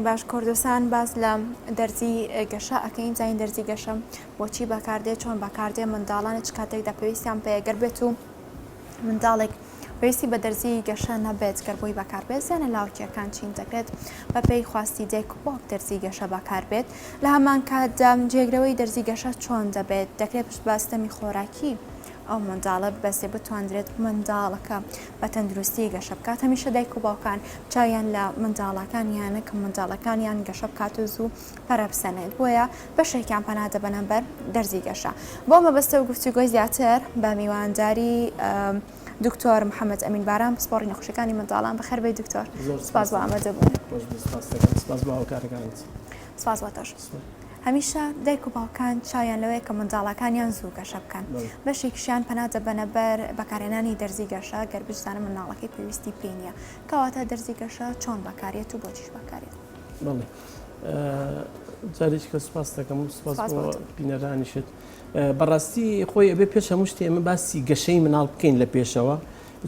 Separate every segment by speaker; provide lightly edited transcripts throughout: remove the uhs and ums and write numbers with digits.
Speaker 1: باش کوردستان باز لە دەرزی گەشە ئەەکەین زین دەرزی گەشەم بۆچی بەکاردێت چۆن بەکاردێ منداڵانە چ کاتێکدا پێویستیان پێگەر بێت و منداڵێک پێویستی بە دەرزی گەشە نەبێت گەربۆی بەکاربێت زیانە لاوکیەکان چین دەکرێت بە پێی خواستی دایک و باوک دەرزی گەشە بەکاربێت لە هەمان کاتدا جێگرەوەی دەرزی گەشە چۆن دەبێت دەکرێت پشت باستەمی خۆراکی ئەو منداڵە بەسێ بتوانرێت منداڵەکە بە تەندروستی گەشە بکات هەمیشە دایک و باوکان چاویان لە منداڵەکانیانە کە منداڵەکانیان گەشە بکات و زوو پەرەبسەنێت بۆیە بەشێکیان پەنادە بەنەبەر دەرزی گەشە بۆ مەبەستە و گفتوگۆی زیاتر بە میوانداری دکتۆر محەممەد ئەمین باران پسپۆڕی نەخۆشیەکانی منداڵان بەخێر بێت دکتۆر سپاس بۆ ئامادەبوون سپاس بۆتەش هەمیشە دایک و باوکان چایان لەوەیە کە منداڵەکانیان زوو گەشە بکەن بەشێکیشیان پەنادە بەنەبەر بەکارهێنانی دەرزی گەشە گەر بزانە منداڵەکەی پێویستی پێ نییە کەواتە دەرزی گەشە چۆن بەکارێت و بۆچیش بەکارێت
Speaker 2: جارێکی کە سپاس دەکەم و سپاس بۆ بینەرانیشت بەڕاستی خۆی ئەبێ پێش هەموو شتێ ئێمە باسی گەشەی مناڵ بکەین لە پێشەوە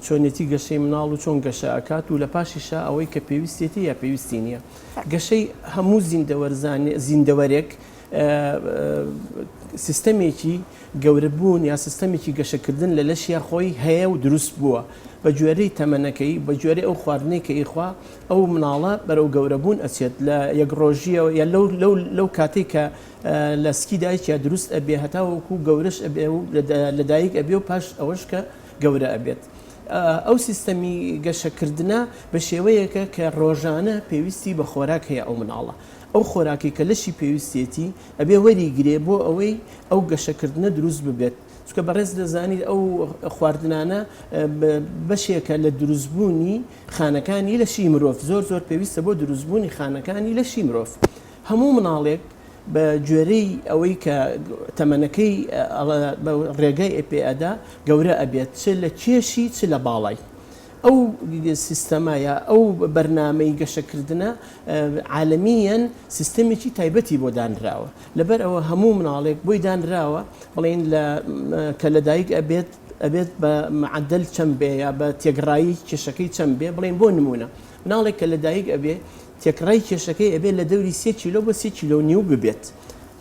Speaker 2: چۆنێتی گەشەی مناڵ و چۆن گەشە ئەکات و لە پاشیشە ئەوەی کە پێویستێتی یا پێویستی نییە گەشەی هەموو زیندەوەرێک سیستەمێکی گەورەبوون یا سیستەمێکی گەشەکردن لە لەشیا خۆی هەیە و دروست بووە بە جوێرەی تەمەنەکەی بە جوێرەی ئەو خواردنەی کە ئیخوا ئەو مناڵە بەرەو گەورەبوون ئەچێت لە یەک ڕۆژیەوە یا لەو کاتێک کە لە سکی دایکیا دروست ئەبێ هەتاوەکو گەورەش ئەبێ و لەدایک ئەبێ و پاش ئەوەش کە گەورە ئەبێت ئەو سیستەمی گەشەکردنە بە شێوەیەکە کە ڕۆژانە پێویستی بە خۆراک هەیە ئەو مناڵە ئەو خۆراکی کە لەشی پێویستێتی ئەبێ وەریگرێ بۆ ئەوەی ئەو گەشەکردنە دروست ببێت چکە بەڕێز دەزانیت ئەو خواردنانە بەشێکە لە دروستبوونی خانەکانی لەشی مرۆڤ زۆر پێویستە بۆ دروستبوونی خانەکانی لەشی مرۆڤ هەموو مناڵێک بە گوێرەی ئەوەی کە تەمەنەکەی ڕێگای ئەپێدا گەورە ئەبێت چ لە کێشی چ لە باڵای ئەو سیستەمایە ئەو بەرنامەی گەشەکردنە عالەمیەن سیستەمێکی تایبەتی بۆ دانراوە لەبەر ئەوە هەموو مناڵێک بۆی دانراوە بڵێن کە لەدایک ئەبێت بە معدل چەند بێ یا بە تێگڕایی کێشەکەی چەند بێ بڵێن بۆ نمونە مناڵێک کە لەدایک ئەبێ تێکڕای کێشەکەی ئەبێت لە دەوری 3 کیلۆ بە 3 کیلۆ نیو ببێت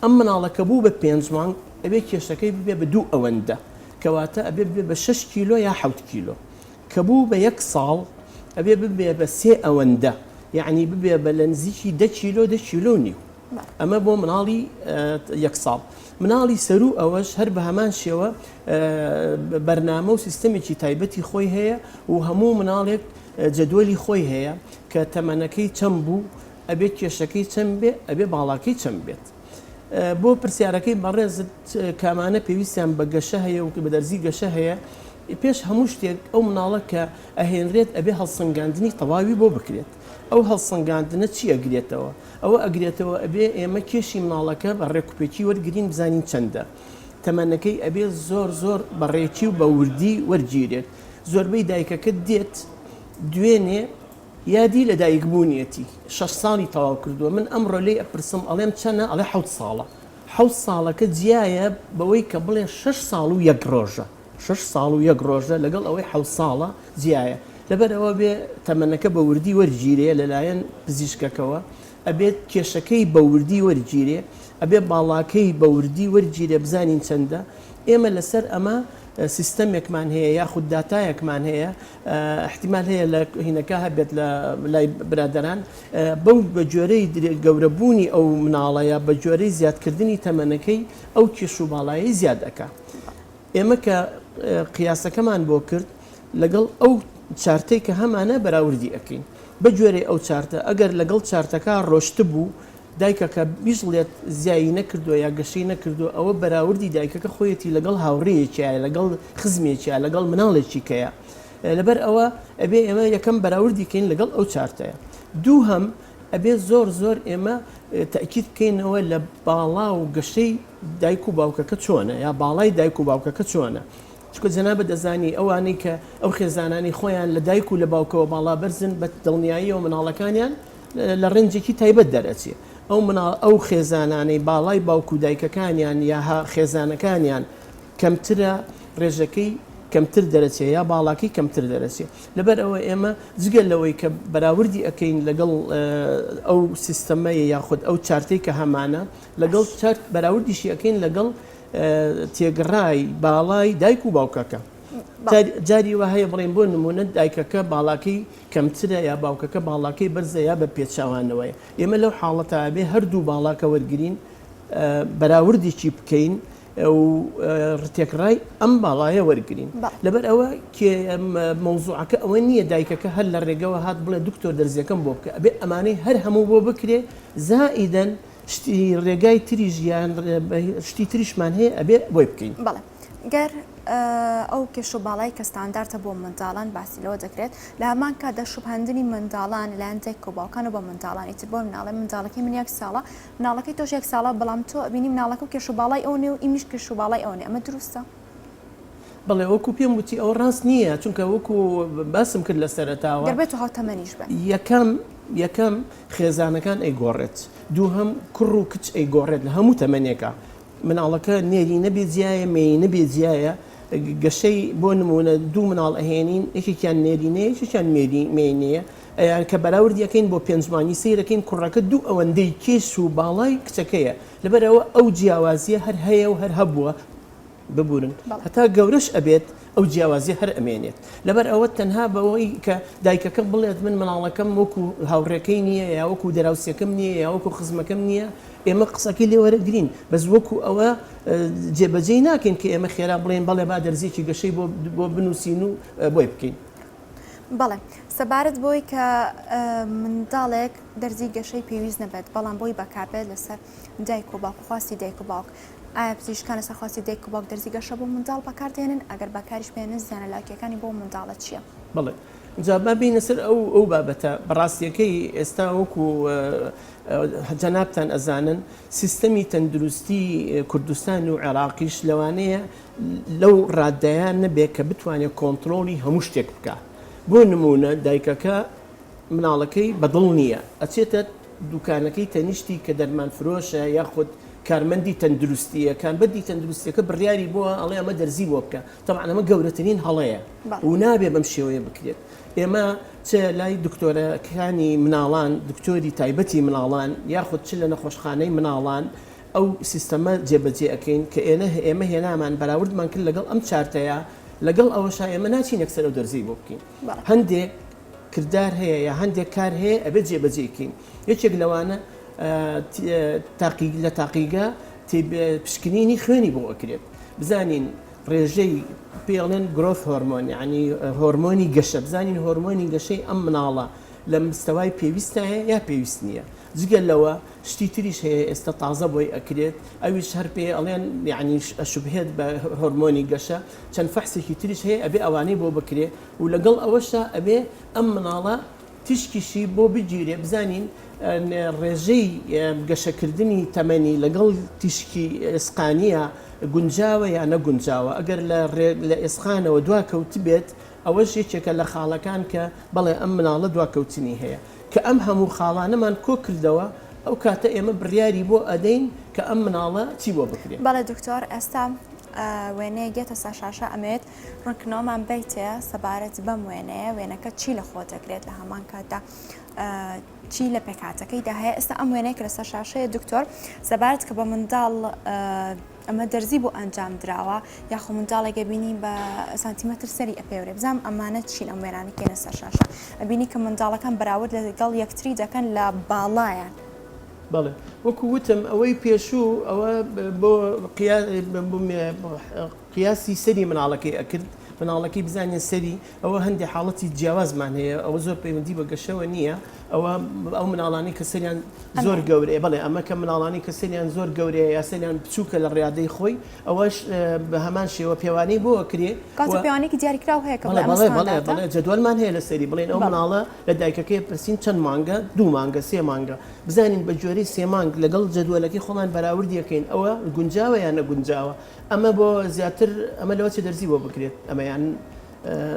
Speaker 2: ئەم مناڵەکە بوو بە 5 مانگ ئەبێ کێشەکەی ببێ بە 2 ئەوەندە کەواتە ئەبێ ببێ بە 6 کیلۆ یا 7 کیلۆ کە بوو بە 1 ساڵ ئەبێ ببێ بە 3 ئەوەندە یعنی ببێ بە لە نزیکی 10 کیلۆ 10 کیلۆ نیو ئەمە بۆ مناڵی 1 ساڵ مناڵی سەرو ئەوەش هەر بە هەمان شێوە بەرنامە و سیستەمێکی تایبەتی خۆی هەیە و هەموو مناڵێک جەدوەلی خۆی هەیە کە تەمەنەکەی چەند بوو ئەبێت کێشەکەی چەند بێ ئەبێ باڵاکەی چەند بێت بۆ پرسیارەکەی بەڕێزت کامانە پێویستیان بە گەشە هەیە و بە دەرزی گەشە هەیە پێش هەموو شتێک ئەو مناڵە کە ئەهێنرێت ئەبێ هەڵسەنگاندنی تەواوی بۆ بکرێت ئەو هەڵسەنگاندنە چی ئەگرێتەوە ئەوە ئەگرێتەوە ئەبێ ئێمە کێشی مناڵەکە بە ڕێکوپێکی وەرگرین بزانین چەندە تەمەنەکەی ئەبێ زۆر بەڕێکی و بە وردی وەرگیرێت زۆربەی دایکەکە دێت دوێنێ یادی لە دایکبوونیەتی 6 ساڵی تەواو کردووە من ئەمڕۆ لێ ئەپرسم ئەڵێم چەنە ئەڵێ 7 ساڵە 7 ساڵەکە جیایە بەوەی کە بڵێ 6 ساڵ و 1 ڕۆژە 6 ساڵ و 1 ڕۆژە لەگەڵ ئەوەی 7 ساڵە جیایە لەبەر ئەوە بێ تەمەنەکە بە وردی وەرگیرێ لەلایەن پزیشکەکەوە ئەبێت کێشەکەی بە وردی وەرگیرێ ئەبێ باڵاکەی بە وردی وەرگیرێ بزانین چەندە ئێمە لەسەر ئەمە سیستەمێکمان هەیە یاخود داتایەکمان هەیە احتیمال هەیە لە هینەکە هەبێت لە لای برادەران بەو بە جۆرەی گەورەبوونی ئەو مناڵەیە بە جۆرەی زیادکردنی تەمەنەکەی ئەو کێش و باڵایی زیاد دەکا ئێمە کە قیاسەکەمان بۆ کرد لەگەڵ ئەو چارتەی کە هەمانە بەراوردی ئەەکەین بە جۆرەی ئەو چارتە ئەگەر لەگەڵ چارتەکە ڕۆشت بوو دایکەکە بیژڵێت زیایی نەکردو یا گەشەی نەکردو ئەوە بەراوردی دایکەکە خۆیەتی لەگەڵ هاوڕێیەکیایە لەگەڵ خزمێکیە لەگەڵ مناڵێکیکەیە لەبەر ئەوە ئەبێ ئێمە یەکەم بەراوردی کەین لەگەڵ ئەو چارتەیە دوو هەم ئەبێ زۆر ئێمە تەکید بکەینەوە لە باڵا و گەشەی دایک و باوکەکە چۆنە یا باڵای دایک و باوکەکە چۆنە چکە جەنابە دەزانی ئەوانەی کە ئەو خێزانانی خۆیان لە دایک و لە باوکەوە باڵا بەرزن بە دڵنیایی و مناڵەکانیان لە ڕێنجێکی تایبەت دەرەچێ ئەو خێزانانەی باڵای باوک و دایکەکانیان یا خێزانەکانیان کەمترە ڕێژەکەی کەمتر دەرەچێ یا باڵاکی کەمتر دەرەچێ لەبەر ئەوە ئێمە جگەل لەوەی کە بەراوردی ئەەکەین لەگەڵ ئەو سیستەمەیە یاخود ئەو چارتەی کە هەمانە لەگەڵ بەراوردیشی ئەەکەین لەگەڵ تێگەڕای باڵای دایک و باوکەکە جاری وە هەیە بڵێن بۆ نمونە دایکەکە باڵاکەی کەمترە یا باوکەکە باڵاکەی بەرزە یا بە پێچاوانەوەیە ئێمە لەو حاڵەتە بێ هەردوو باڵاکە وەرگین بەراوردێکی بکەین و ڕتێکڕای ئەم باڵایە وەرگین لەبەر ئەوە مەوزوعەکە ئەوە نییە دایکەکە هەر لە ڕێگەوە هات بڵێ دکتۆر دەرزیەکەم بۆ بکە ئەبێ ئەمانەی هەر هەموو بۆ بکرێ زائیدەن شتی ڕێگای تری ژیان شتی تریشمان هەیە ئەبێ بۆی بکەین
Speaker 1: بەڵێ گەر ئەو کێش و باڵای کە ستانداردە بۆ منداڵان باسیلەوە دەکرێت لە هەمان کاتدا شوبهاندنی منداڵان لەلاەن دایک و باوکان و بە منداڵانی تر بۆ مناڵی منداڵەکەی من 1 ساڵە مناڵەکەی تۆش 1 ساڵە بەڵام تۆ بینی مناڵەکە و کێش و باڵای ئەوێ و ئیمیش کێش و باڵای ئەوێ ئەمە دروستە
Speaker 2: بەڵێ وەکو پێم وتی ئەو ڕاست نییە چونکە وەکو باسم کرد لە سەرەتاوە
Speaker 1: گەربێت و هاوتەمەنیش بە
Speaker 2: یەکەم خێزانەکان ئەیگۆڕێت دووهەم کوڕ و کچ ئەیگۆڕێت لە هەموو تەمەنێکە مناڵەکە نێری نەبێ جیایە مێی نەبێ جیایە گەشەی بۆ نمونە دوو مناڵ ئەهێنین یەکێکیان نێرینەیە یەکێکیان مێینەیە ئەیان کە بەراوردیەکەین بۆ پێنجمانی سیرەکەین کوڕەکە دوو ئەوەندەی کێش و باڵای کچەکەیە لەبەرەوە ئەو جیاوازیە هەر هەیە و هەر هەبووە ببورن هەتا گەورەش ئەبێت ئەو جیاوازی هەر ئەمێنێت لەبەر ئەوە تەنها بەوەی کە دایکەکە بڵێت من مناڵەکەم وەکو هاوڕێکەی نییە یا وەکو دەراوسەکەم نییە یا وەکو خزمەکەم نییە ئێمە قسەکەی لێ وەرەگرین بەس وەکو ئەوە جێبەجێ ناکەین کە ئێمە خێرا بڵێن بەڵێ با دەرزێکی گەشەی بۆ بنووسین و بۆی بکەین
Speaker 1: بەڵێ سەبارەت بۆی کە منداڵێک دەرزی گەشەی پێویست نەبێت بەڵام بۆی بەکاربێت لەسەر دایک و باوک خواستی دایک و باوک ئایا پزیشکانە سەرخواستی دایک و باوک دەرزی گەشە بۆ منداڵ بەکاردێنن ئەگەر بەکاریش بێنن زیانە لاکیەکانی بۆ منداڵە چییە؟
Speaker 2: بڵێ جا ببینە سەر ئەو بابەتە بەڕاستیەکەی ئێستا وەکو جەنابتان ئەزانن سیستەمی تەندروستی کوردستان و عێراقیش لەوانەیە لەو ڕاددایان نەبێت کە بتوانێت کۆنتترۆلی هەموو شتێک بکە بۆ نمونە دایکەکە مناڵەکەی بەدڵ نییە ئەچێتە دوکانەکەی تەنیشتی کە دەرمان فرۆشە یاخود کارمەندی تەندروستیەکان بەدی تەندروستیەکە بڕیاری بووە ئەڵێ ئەمە دەرزی بۆ بکە تەبعاً ئەمە گەورەترین هەڵەیە و نابێ بەم شێوەیە بکرێت ئێمە چ لای دکتۆرەکانی مناڵان دکتۆری تایبەتی مناڵان یاخود چ لە نەخۆشخانەی مناڵان ئەو سیستەمە جێبەجێ ئەەکەین کە ئێمە هێنامان بەراوردمان کرد لەگەڵ ئەم چارتەیە لەگەڵ ئەوەش ئێمە ناچین یەکسەر و دەرزی بۆ بکەین هەندێک کردار هەیە یا هەندێک کار هەیە ئەبێت جێبەجێکەین یەکێک لەوانە لە تاقیگە پشکنینی خوێنی بۆ ئەکرێت بزانین ڕێژەی پێڵێن گرۆف هۆرمۆن ینی هۆرمۆنی گەشە بزانین هۆرمۆنی گەشەی ئەم مناڵە لە مستەوای پێویستە هەیە یا پێویست نییە جگەل لەوە شتی تریش هەیە ئێستا تازە بۆی ئەکرێت ئەویش هەر پێ ئەڵێن یعنی شوبهێت بە هۆرمۆنی گەشە چەند فەحسێکی تریش هەیە ئەبێ ئەوانەی بۆ بکرێ و لەگەڵ ئەوەشە ئەبێ ئەم مناڵە تشکیشی بۆ بگیرێ بزانین ڕێژەی گەشەکردنی تەمەنی لەگەڵ تیشکی ئێسقانیە گونجاوە یا نەگونجاوە ئەگەر لە ئێسخانەوە دواکەوت بێت ئەوەش یەکێکە لە خاڵەکان کە بەڵێ ئەم مناڵە دواکەوتنی هەیە کە ئەم هەموو خاڵانەمان کۆ کردەوە ئەو کاتە ئێمە بڕیاری بۆ ئەدەین کە ئەم مناڵە چی بۆ بکرێت
Speaker 1: بەڵێ دکتۆر ئێستا وێنەیە گێتە ساشاشە ئەمێت ڕنکنەوەمان بیتێ سەبارەت بەم وێنەیە وێنەکە چی لە خۆ دەگرێت لە هەمان کاتدا چی لە پێکاتەکەیدا هەیە ئێستا ئەم وێنەیە کە لە سەرشاشەیە دکتۆر سەبارەت کە بە منداڵ ئەمە دەرزی بۆ ئەنجام درراوە یاخۆ منداڵێکە بینی بە سانتیمەتر سەری ئەپێورێ بزانام ئەمانە چین ئەم وێرانی کێنە سەرشاشە ئەبینی کە منداڵەکان بەراورد لەگەڵ یەکتری دەکەن لە باڵایان
Speaker 2: بەڵێ وەکو وتم ئەوەی پێشوو ئەوە بۆ قیاسی سەری مناڵەکەی ئەکرد مناڵەکەی بزانین سەری ئەوە هەندێک حاڵەتی جیاوازمان هەیە ئەوە زۆر پەیوەندی بە گەشەوە نییە ئەو مناڵانی کە سەریان زۆر گەورەیە بەڵێ ئەمە کە مناڵانی کە سەریان زۆر گەورەیە یا سەریان بچووکە لە ڕیادەی خۆی ئەوەش بە هەمان شێوە پێوانەی بۆ ئەکرێ
Speaker 1: پێوانێکی دیاریکراو هەیە
Speaker 2: بەڵێ جدوالمان هەیە لە سەری بڵێن ئەو مناڵە لە دایکەکەی پرسین چەند مانگە 2 مانگە 3 مانگە بزانین بە جۆرەی 3 مانگ لەگەڵ جدوالەکەی خۆمان بەراوردیەکەین ئەوە گونجاوە یان نەگونجاوە ئەمە بۆ زیاتر ئەمە لەوە چه دەرزی بۆ بکرێت ئەمەیان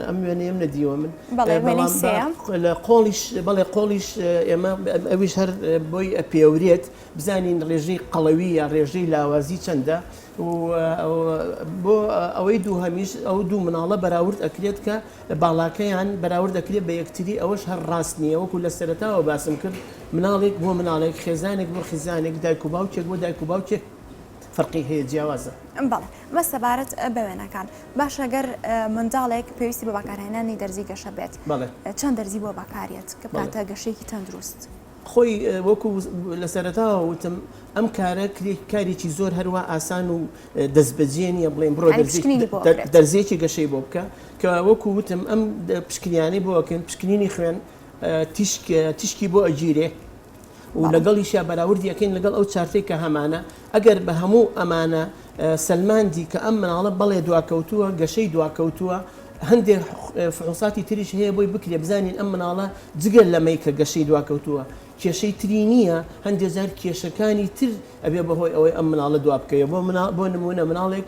Speaker 2: ئەم وێنەیەم نەدیوە من
Speaker 1: بەڵێ وێنەی سێیە
Speaker 2: لە قۆڵیش بەڵێ قۆڵیش ئێمە ئەویش هەر بۆی ئەپێورێت بزانین ڕێژەی قەڵەوی یا ڕێژەی لاوازی چەندە بۆ ئەوەی دوو هەمیش ئەو دوو مناڵە بەراورد ئەکرێت کە باڵاکەیان بەراورد دەکرێت بە یەکتری ئەوەش هەر ڕاست نییە وەکو لە سەرەتاوە باسم کرد مناڵێک بۆ مناڵێک خێزانێک بۆ خێزانێک دایک و باوکێک بۆ دایک و باوکێک فەرقی هەیە جیاوازە.
Speaker 1: بەڵێ بە سەبارەت بە وێنەکان باشە گەر منداڵێک پێویستی بە بەکارهێنانی دەرزی گەشە بێت چەند دەرزی بۆ بەکارێت کە باتە گەشەیەکی تەندروست.
Speaker 2: خۆی وەکو لە سەرەتاوە وتم ئەم کارە کارێکی زۆر هەروە ئاسان و دەستبەجێنیە بڵێن بڕۆ دەرزێکی گەشەی بۆ بکە کە وەکو وتم ئەم پشکنیانەی بۆکەن پشکنینی خوێن تیشکی بۆ ئەگیرێ و لەگەڵیشیا بەراوردی ئەەکەین لەگەڵ ئەو چارتێک کە هەمانە ئەگەر بە هەموو ئەمانە سلماندی کە ئەم مناڵە بەڵێ دواکەوتووە گەشەی دواکەوتووە هەندێک فحوساتی تریش هەیە بۆی بکرێ بزانین ئەم مناڵە جگەر لەمەی کە گەشەی دواکەوتووە کێشەی تری نییە هەندێک زار کێشەکانی تر ئەبێ بەهۆی ئەوەی ئەم مناڵە دوا بکەوە بۆ نمونە مناڵێک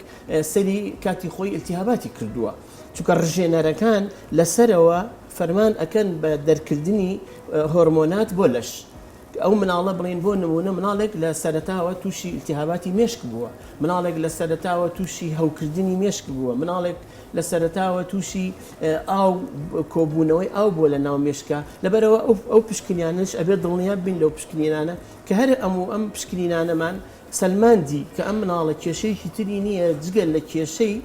Speaker 2: سەری کاتی خۆی ئیلتیهاباتی کردووە چونکە ڕژێنەرەکان لەسەرەوە فەرمان ئەکەن بە دەرکردنی هۆرمۆنات بۆ لەش ئەو مناڵە بڵێن بۆ نمونە مناڵێک لە سەرەتاوە تووشی ئیلتیهاباتی مێشک بووە مناڵێک لە سەرەتاوە تووشی هەوکردنی مێشک بووە مناڵێک لە سەرەتاوە تووشی ئاو کۆبوونەوەی ئاو بۆ لە ناو مێشکە لەبەرەوە ئەو پشکنیانش ئەبێت دڵنیا بین لەو پشکنینانە کە هەر ئەم پشکنینانەمان سلماندی کە ئەم مناڵە کێشەیەکی تری نییە جگەل لە کێشەی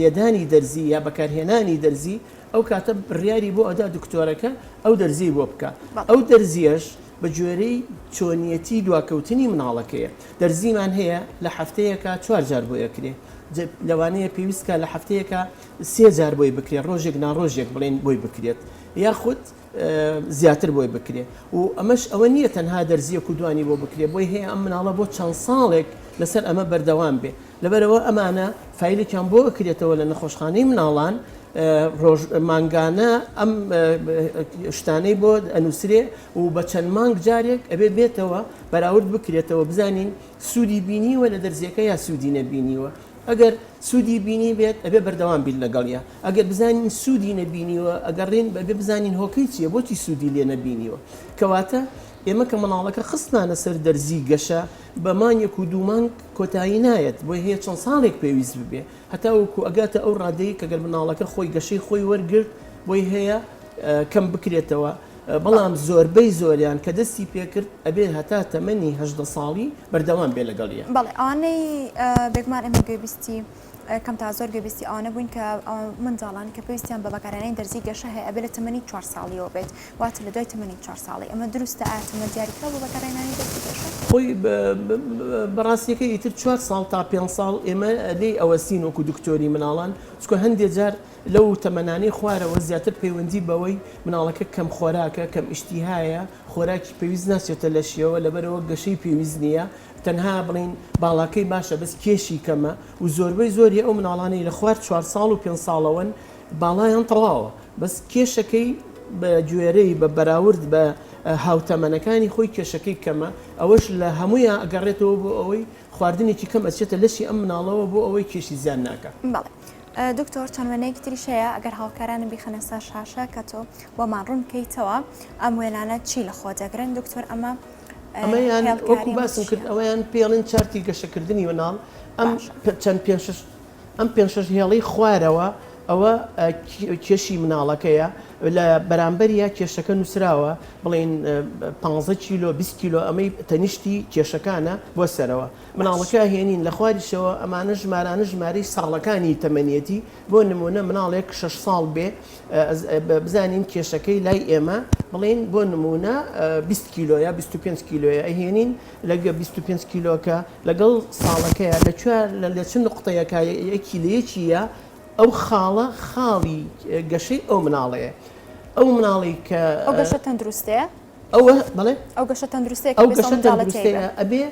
Speaker 2: لێدانی دەرزی یا بەکارهێنانی دەرزی ئەو کاتە بڕیاری بۆ ئەدا دکتۆرەکە ئەو دەرزی بۆ بکە ئەو دەرزیەش بە جۆرەی چۆنیەتی دواکەوتنی مناڵەکەیە دەرزیمان هەیە لە هەفتەیەکە 4 جار بۆ یەکرێ لەوانەیە پێویستکە لە هەفتەیەکە 3 جار بۆی بکرێت ڕۆژێک ناڕۆژێک بڵێن بۆی بکرێت یاخود زیاتر بۆی بکرێ و ئەمەش ئەوە نییە تەنها دەرزیە و دوانی بۆ بکرێ بۆی هەیە ئەم مناڵە بۆ چەند ساڵێک لەسەر ئەمە بەردەوام بێ لەبەرەوە ئەمانە فیلێکیان بۆ ئەکرێتەوە لە نەخۆشخانەی مناڵان مانگانە ئەم شتانەی بۆ ئەنووسێ و بە چەند مانگ جارێک ئەبێ بێتەوە بەراورد بکرێتەوە بزانین سوودی بینیوە لە دەرزیەکە یا سوودی نەبینیوە ئەگەر سوودی بینی بێت ئەبێ بەردەوام بیت لەگەڵیە ئەگەر بزانین سوودی نەبینیوە ئەگەڕێن بەبێ بزانین هۆکەی چییە بۆچی سوودی لێ نەبینیوە کەواتە ئێمە کە مناڵەکە خستانە سەر دەرزی گەشە بەمانیەک و دوومانگ کۆتایی نایەت بۆی هەیە چەند ساڵێک پێویست ببێ هەتا وەکو ئەگاتە ئەو ڕادەیە کە گەر مناڵەکە خۆی گەشەی خۆی وەرگرت بۆی هەیە کەم بکرێتەوە بەڵام زۆربەی زۆریان کە دەستی پێکرد ئەبێ هەتا تەمەنی 18 ساڵی بەردەوام بێ لەگەڵیە
Speaker 1: بەڵێ ئەوانەی بێگومان ئێمە گوێبیستی کەم تا زۆر گوێبیستی ئەوانە بووین کە منداڵان کە پێویستیان بە بەکارهێنانی دەرزی گەشە هەیە ئەبێ لە تەمەنی 4 ساڵیەوە بێت واتە لە دوای تەمەنی 4 ساڵی ئەمە دروستە ئایا تەمە دیاریکرا بۆ بەکارهێنانی دەرزی گەشە
Speaker 2: خۆی بەڕاستیەکەی ئیتر 4 ساڵ تا 5 ساڵ ئێمە لێی ئەوەسین وەکو دکتۆری مناڵان چکە هەندێک جار لەو تەمەنانەی خوارەوە زیاتر پەیوەندی بەوەی مناڵەکە کەم خۆراکە کەم ئیشتیهایە خۆراکی پێویست ناچێتە لە شێوە لەبەرەوە گەشەی پێویست نییە تەنها بڵین باڵاکەی باشە بەس کێشی کەمە و زۆربەی زۆری ئەو مناڵانەی لە خوار 4 ساڵ و 5 ساڵەوەن باڵایان تەواوە بەس کێشەکەی بە گوێرەی بە بەراورد بە هاوتەمەنەکانی خۆی کێشەکەی کەمە ئەوەش لە هەمویان ئەگەڕێتەوە بۆ ئەوەی خواردنێکی کەم ئەچێتە لەشی ئەم مناڵەوە بۆ ئەوەی کێشی زیان ناکە.
Speaker 1: بەڵێ دکتۆر چەند وێنەیەکی تریش هەیە ئەگەر هاوکارانم بیخەنە سەر شاشە کە تۆ بۆمان ڕوون بکەیتەوە ئەم وێنانە چی لە خۆ دەگرن دکتۆر
Speaker 2: ئەمەیان وەکو باسم کرد ئەوەیان پێڵین چارتی گەشەکردنی مناڵ ئەم چەند ئەم 5 هێڵەی خوارەوە ئەوە کێشی مناڵەکەیە لە بەرامبەریە کێشەکە نووسراوە بڵێن 15 کیلۆ 20 کیلۆ ئەمەی تەنیشتی کێشەکانە بۆ سەرەوە مناڵەکە هێنین لە خواریشەوە ئەمانە ژمارانە ژمارەی ساڵەکانی تەمەنیەتی بۆ نمونە مناڵێک 6 ساڵ بێ بزانین کێشەکەی لای ئێمە بڵێن بۆ نمونە 20 کیلۆ یا 25 کیلۆیە ئەهێنین لەگە 25 کیلۆکە لەگەڵ ساڵەکەیە لە چ نقطەیەکە یەکی لە یەکیە ئەو خاڵە خاڵی گەشەی ئەو مناڵەیە ئەو مناڵی کە
Speaker 1: ئەو گەشە تەندروستەیە
Speaker 2: ئەوە بڵێ
Speaker 1: ئەو گەشە تەندروستەیە
Speaker 2: ئەو گەشە تەندروستەیە ئەبێ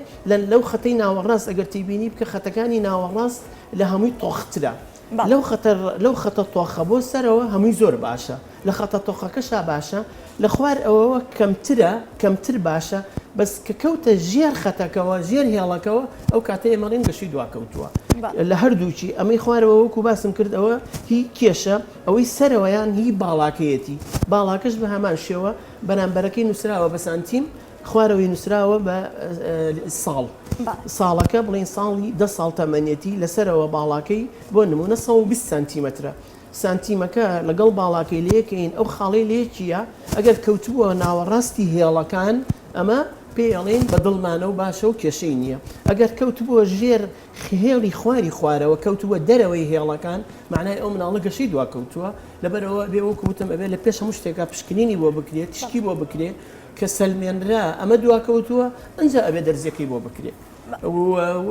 Speaker 2: لەو خەتەی ناوەڕاست ئەگەر تیبینی بکە خەتەکانی ناوەڕاست لە هەمووی تۆخترا لەو خەتە تۆخە بۆ سەرەوە هەمووی زۆر باشە لە خەتە تۆخەکەشا باشە لە خوار ئەوەوە کەمتر باشە بەس کە کەوتە ژێر خەتەکەەوە ژێر هێڵەکەەوە ئەو کاتەیە مەڵین گەشی دواکەوتووە لە هەردووچی ئەمەی خوارەوە وەکو باسم کرد ئەوە هی کێشە ئەوەی سەرەوەیان هی باڵاکەیەتی باڵاکەش بە هەمان شێوە بەرامبەرەکەی نووسراوە بە سانتیم خوارەوەی نووسراوە بە ساڵەکە بڵین ساڵی 10 ساڵ تەمەنێتی لەسەرەوە باڵاکەی بۆ نمونە 120 سانتیمەترە سانتیمەکە لەگەڵ باڵاکەی لەیەکەین ئەو خاڵی لێ چیە ئەگەر کەوتووە ناوەڕاستی هێڵەکان ئەمە پێڵێن بە دڵمانە و باشە و کێشەی نییە ئەگەر کەوتبووە ژێر هێڵی خواری خوارەوە کەوتووە دەرەوەی هێڵەکان معنای ئەو مناڵە گەشەی دوا کەوتووە لەبەرەوە بێ وەکوتم ئەبێ لە پێش هەموو شتێکا پشکنینی بۆ بکرێت تشکی بۆ بکرێت کە سەلمێنرا ئەمە دواکەوتووە ئەنجا ئەبێ دەرزیەکەی بۆ بکرێت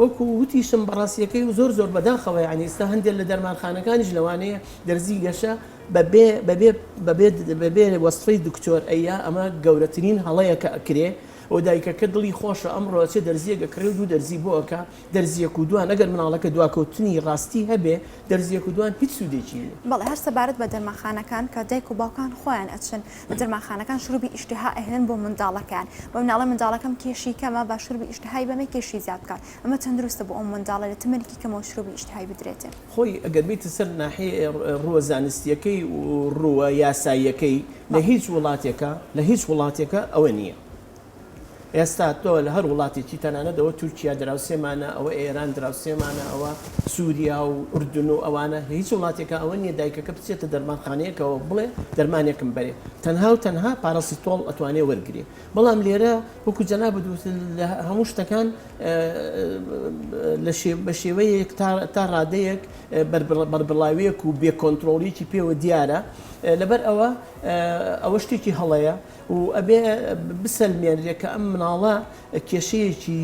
Speaker 2: وەکو وتیشم بەڕاستیەکەی و زۆر زۆر بەداخەوە ینی ئێستا هەندێک لە دەرمانخانەکانیش لەوانەیە دەرزی گەشە بەبێ وەسفەی دکتۆر ئەیە ئەمە گەورەترین هەڵەیە کە ئەکرێ و دایکەکە دڵی خۆشە ئەمڕۆ چێ دەرزیەکە کرێ و دەرزی بۆەکە دەرزیەک و دوان ئەگەر مناڵەکە دواکەوتنی ڕاستی هەبێ دەرزیەک و دوان هیچ سوودێکی
Speaker 1: بەڵێ هەر سەبارەت بە دەرماخانەکان کە دایک و باوکان خۆیان ئەچن بە دەرماخانەکان شروعی ئیشتها ئەهێنن بۆ منداڵەکان بۆ مناڵە منداڵەکەم کێشی کەمە با شروعی ئیشتهای بەمە کێشی زیاد بکات ئەمە تەندروستە بۆ ئەو منداڵە لە تمەرکی کەمەوە شروعی ئیشتهای بدرێتێ
Speaker 2: خۆی ئەگەر بیتە سەر ناحەیە ڕووە زانستیەکەی و ڕووە یاساییەکەی لە هیچ وڵاتێکە ئەوە نییە ئێستا تۆ لە هەر وڵاتێکی تەنانەتەوە تورکیا دراوسێمانە ئەوە ئێران دراوسێمانە ئەوە سووریا و ئوردن و ئەوانە هیچ وڵاتێکە ئەوە نییە دایکەکە بچێتە دەرمانخانەیەکەوە بڵێ دەرمانێکم بەرێ تەنها پاراسیتۆڵ ئەتوانێ وەرگێ بەڵام لێرە وەکو جەناب لە هەموو شتەکان بە شێوەیەک تا ڕادەیەک بەربڵاویەک و بێکۆنتترۆلیکی پێوە دیارە لەبەر ئەوە شتێکی هەڵەیە و ئەبێ بسەلمێنرێکە ئەم مناڵە کێشەیەکی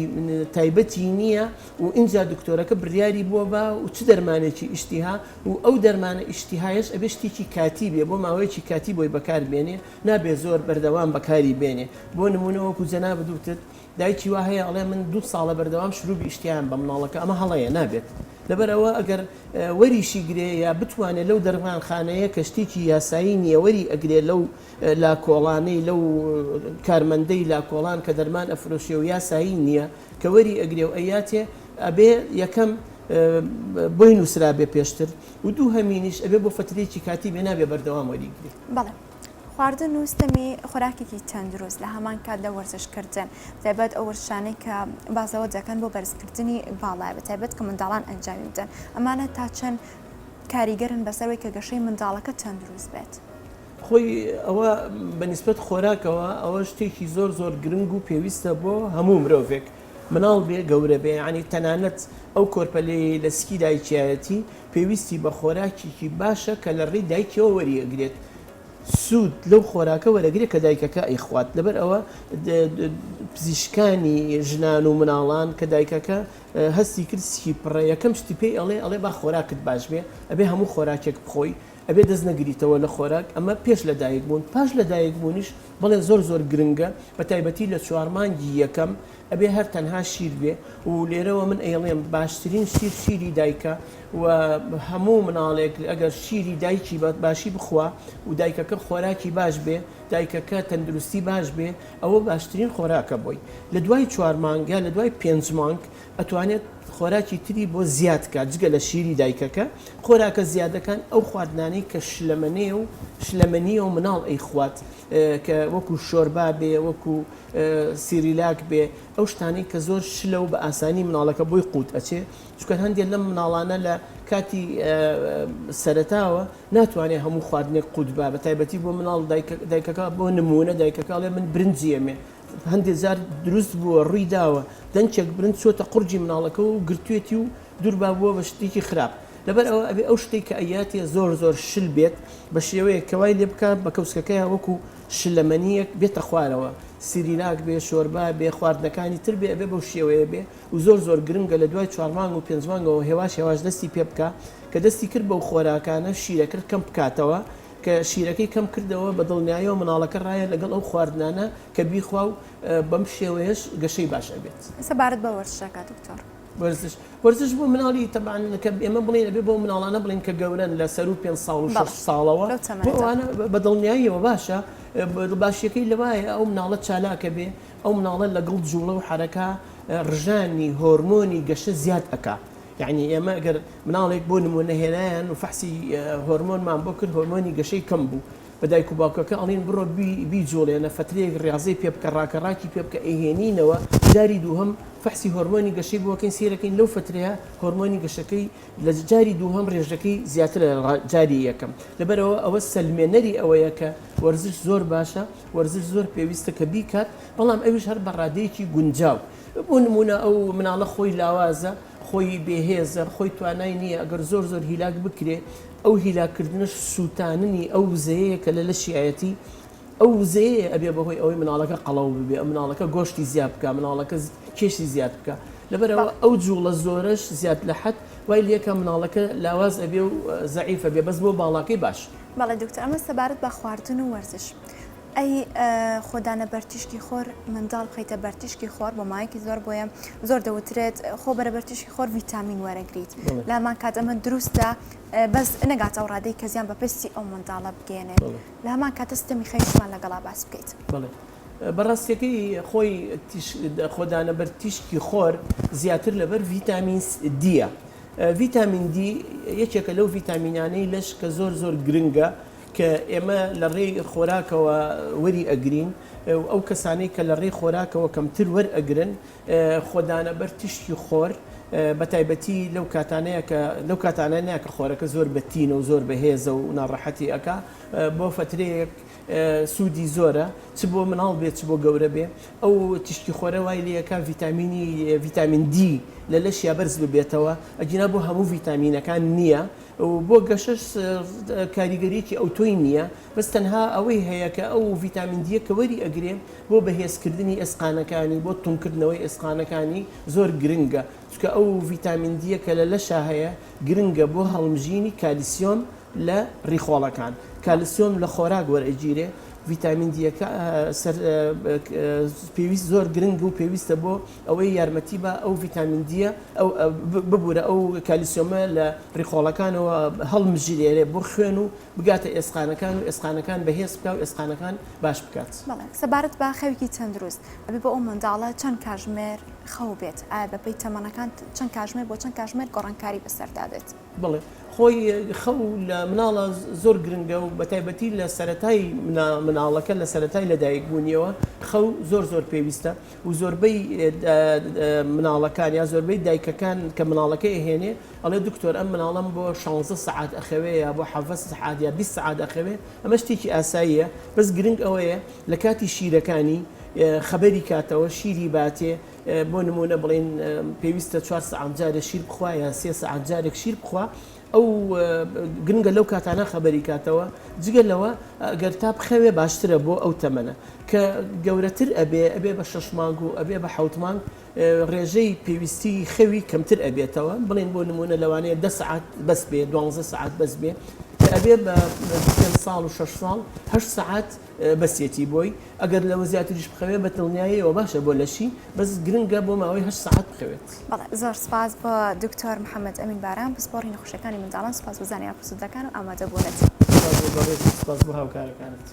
Speaker 2: تایبەتی نییە و ئینجا دکتۆرەکە بڕیاری بووە بە و چ دەرمانێکی ئیشتیها و ئەو دەرمانە ئیشتیهایش ئەبێ شتێکی کاتی بێ بۆ ماوەیەکی کاتی بۆی بەکار بێنێ نابێ زۆر بەردەوام بەکاری بێنێ بۆ نمونەوەکو جەناب دووتت دایکی وا هەیە ئەڵێ من 2 ساڵە بەردەوام شروعی ئیشتیان بە مناڵەکە ئەمە هەڵەیە نابێت لەبەرەوە ئەگەر وەریشی گرێ یا بتوانێت لەو دەرمانخانەیە کە شتێکی یاسایی نییە وەری ئەگرێ لەو لاکۆڵانەی لەو کارمەندەی لاکۆڵان کە دەرمان ئەفرۆشیە و یاسایی نییە کە وەری ئەگرێ و ئەیاتێ ئەبێ یەکەم بۆی نووسرا بێ پێشتر و دوو هەمینیش ئەبێ بۆ فترێکی کاتی بێ نابێ بەردەوام وەریگری
Speaker 1: بەڵێ خواردن و ستەمی خۆراکێکی تەندروست لە هەمان کات لە وەرزشکردن تایبەت ئەو وەرزشانەی کە بازەوە دەکەن بۆ بەرزکردنی باڵای بەتایبەت کە منداڵان ئەنجامی بدەن ئەمانە تا چەند کاریگەرن بەسەرەوەی کە گەشەی منداڵەکە تەندروست بێت
Speaker 2: خۆی ئەوە بەنسبەت خۆراکەوە ئەوە شتێکی زۆر گرنگ و پێویستە بۆ هەموو مرۆڤێک مناڵ بێ گەورە بێ ینی تەنانەت ئەو کۆرپەلەی لە سکی دایکایەتی پێویستی بە خۆراکێکی باشە کە لە ڕێی دایکەوە وەریەگرێت سوود لەو خۆراکە وەرەگرێت کە دایکەکە ئەیخوات لەبەر ئەوە پزیشکانی ژنان و مناڵان کە دایکەکە هەستی کرد سکی پڕە یەکەم شتی پێی ئەڵێ با خۆراکت باش بێ ئەبێ هەموو خۆراکێک بخۆی ئەبێ دەست نەگریتەوە لە خۆراک ئەمە پێش لە دایک بوون پاش لە دایک بوونیش بڵێ زۆر گرنگە بە تایبەتی لە 4 مانگی یەکەم ئەبێ هەر تەنها شیر بێ و لێرەوە من ئەیڵێم باشترین شیری دایکە و هەموو مناڵێک ئەگەر شیری دایکی باشی بخوا و دایکەکە خۆراکی باش بێ دایکەکە تەندروستی باش بێ ئەوە باشترین خۆراکە بۆی لە دوای 4 مانگە لە دوای 5 مانگ ئەتوانێت خۆراکی تری بۆ زیاد کات جگە لە شیری دایکەکە خۆراکە زیادەکان ئەو خواردنانەی کە شلەمەنیە و مناڵ ئەیخوات کە وەکو شۆربا بێ وەکو سیریلاک بێ ئەو شتانەی کە زۆر شلە و بە ئاسانی مناڵەکە بۆی قوت ئەچێ چکە هەندێک لەم مناڵانە لە کاتی سەرەتاوە ناتوانێت هەموو خواردنێک قوت بە تایبەتی بۆ مناڵ دایکەکە بۆ نمونە دایکەکەڵێ من برنجیەمێ هەندێک زار دروست بووە ڕووی داوە دەنچێک برنج چۆتە قورجی مناڵەکە و گرتوێتی و دووربا بووە بە شتێکی خراپ لەبەر ئەوە ئەبێ ئەو شتێک کە ئەیاتێ زۆر شل بێت بە شێوەیە کەوای لێ بکات بە کەوسکەکەیە وەکو شلەمەنیەک بێتە خوارەوە سیریلاک بێ شۆربا بێ خواردنەکانی تر بێ ئەبێ بەو شێوەیە بێ و زۆر گرنگە لە دوای 4 مانگ و 5 مانگەوە هێواش دەستی پێ بکە کە دەستی کرد بەو خۆراکانە شیرەکرد کەم بکاتەوە کە شیرەکەی کەم کردەوە بە دڵنیاییەوە مناڵەکە ڕایە لەگەڵ ئەو خواردنانە کە بیخوا و بەم شێوەیەش گەشەی باشە بێت
Speaker 1: سەبارەت بە وەرزشەکە دکتۆر
Speaker 2: وەرزش بۆ مناڵی تەبعاً کە ئێمە بڵێن ئەبێ بۆ مناڵانە بڵێن کە گەورن لە سەر و 5 ساڵ و 6 ساڵەوە بۆوانە بە دڵنیاییەوە باشە باشیەکەی لەوایە ئەو مناڵە چالاکە بێ ئەو مناڵە لەگەڵ جوڵە و حرەکە ڕژانی هۆرمۆنی گەشە زیاد ئەکا یعنی ئێمە ئەگەر مناڵێک بۆ نمونە هێنایان و فەحسی هۆرمۆنمان بۆ کرد هۆرمۆنی گەشەی کەم بوو بە دایک و باوکەکە ئەڵین بڕۆ بیجۆڵێنە فترەیەک ڕاضەی پێ بکە ڕاکەڕاکی پێ بکە ئەیهێنینەوە جاری دووهەم فەحسی هۆرمۆنی گەشەی بۆکەین سیرەکەین لەو فترەیە هۆرمۆنی گەشەکەی لە جاری دووهەم ڕێژەکەی زیاتر لە جاری یەکەم لەبەرەوە ئەوە سەلمێنەری ئەوەیە کە وەرزش زۆر باشە وەرزش زۆر پێویستە کە بیکات بەڵام ئەویش هەر بە ڕادەیەکی گونجاو بۆ نمونە ئەو مناڵە خۆی لاوازە خۆی بێهێزە خۆی توانای نییە ئەگەر زۆر زۆر هیلاک بکرێ ئەو هیلاکردنش سووتاننی ئەو وزەیە کە لە شایەتی ئەو وزەیە ئەبێ بەهۆی ئەوەی مناڵەکە قەڵەو ببێ ئەو مناڵەکە گۆشتی زیاد بکە مناڵەکە کێشی زیاد بکە لەبەرەوە ئەو جوڵە زۆرش زیاد لە حەد وای لێکە مناڵەکە لاواز ئەبێ و زەعیفە بێ بەس بۆ باڵاکەی باش.
Speaker 1: بەڵێ دکتۆر ئەمە سەبارەت بە خواردن و وەرزش ئەی خۆدانە بەرتیشکی خۆر منداڵ بخەیتە بەرتیشکی خۆر بۆ مایەکی زۆر بۆیە زۆر دەوترێت خۆ بەرە بەرتیشکی خۆر ڤیتامین وەرەگریت لامان کات ئەمە دروستە بەس نەگات ئەو ڕادەی کە زیان بە پستی ئەو منداڵە بگێنێت لە هەمان کاتە ستەمی خەیشمان لەگەڵا باس بکەیت.
Speaker 2: بەڕاستیەکەی خۆی خۆدانە بەرتیشکی خۆر زیاتر لەبەر ڤیتامین دیە. ڤیتامین دی یەکێکە لەو ڤیتامینانەی لەش کە زۆر زۆر گرنگە کە ئێمە لە ڕێی خۆراکەوە وەری ئەگرین ئەو کەسانەی کە لە ڕێی خۆراکەوە کەمتر وەرئەگرن خۆدانە بەرتیشکی خۆر بە تایبەتی لەو کاتانەیە کە خۆرەکە زۆر بەتینە و زۆر بەهێزە و ناڕەحەتی ئەکا بۆ فترەیەک سوودی زۆرە چ بۆ مناڵ بێت چ بۆ گەورە بێ ئەو تیشکی خۆرە وای لەکە ڤیتامین دی لە لەشیا بەرز ببێتەوە ئەگینا بۆ هەموو ڤیتامینەکان نییە و بۆ گەشەش کاریگەریەکی ئەو تۆی نییە بەس تەنها ئەوەی هەیە کە ئەو ڤیتامین دیە کە وەری ئەگرێ بۆ بەهێزکردنی ئێسقانەکانی بۆ تونکردنەوەی ئێسقانەکانی زۆر گرنگە چکە ئەو ڤیتامین دیە کە لە لەشا هەیە گرنگە بۆ هەڵمژینی کالیسیۆم لە ڕیخۆڵەکان کالیسیۆم لە خۆراک وەرئەگیرێ ڤیتامین دیەکە پێویست زۆر گرنگ و پێویستە بۆ ئەوەی یارمەتی بە ئەو ڤیتامین دیە ئەو ببوورە ئەو کالیسیۆمە لە ڕیخۆڵەکانەوە هەڵمژیرێرێ بۆ خوێن و بگاتە ئێسقانەکان و ئێسقانەکان بەهێز بکە و ئێسقانەکان باش بکات.
Speaker 1: سەبارەت بە خەوێکی تەندروست ئەبێ بۆ ئەو منداڵە چەند کاژمێر خەو بێت ئایا بەپەی تەمەنەکان چەند کاژمێر بۆ چەند کاژمێر گۆڕانکاری بەسەردادێت؟
Speaker 2: بڵێ خۆی خەو لە مناڵە زۆر گرنگە و بە تایبەتی لە سەرەتای مناڵەکە لە سەرەتای لەدایکبوونیەوە خەو زۆر زۆر پێویستە و زۆربەی مناڵەکان یا زۆربەی دایکەکان کە مناڵەکە ئەهێنێ ئەڵێ دکتۆر ئەم مناڵم بۆ 16 سعات ئەخەوێ یا بۆ 7 سعات یا 20 سعات ئەخەوێ ئەمە شتێکی ئاساییە بەس گرنگ ئەوەیە لە کاتی شیرەکانی خەبەری کاتەوە شیری باتێ بۆ نمونە بڵێن پێویستە 4 سعات جارێک شیر بخوا یا 3 سعات جارێک شیر بخوا ئەو گرنگە لەو کاتانە خەبەری کاتەوە جگە لەوە ئەگەر تا بخەوێ باشترە بۆ ئەو تەمەنە کە گەورەتر ئەبێ بە 6 مانگ و ئەبێ بە 7 مانگ ڕێژەی پێویستی خەوی کەمتر ئەبێتەوە بڵێن بۆ نمونە لەوانەیە 10 سعات بەس بێ 12 سعات بەس بێ ئەبێ بە 5 ساڵ و 6 ساڵ 8 سعات بەسێتی بۆی ئەگەر لەوە زیاتریش بخەوێ بە دڵنیاییەوە باشە بۆ لەشی بەس گرنگە بۆ ماوەی 8 سعات بخەوێت.
Speaker 1: زۆر سپاس بۆ دکتۆر محەممەد ئەمین باران پسپۆڕی نەخۆشیەکانی منداڵان سپاس بۆ زانیار پرسوودەکان و ئامادەبوونێت.
Speaker 2: سپاس بۆ هاوکارەکانت.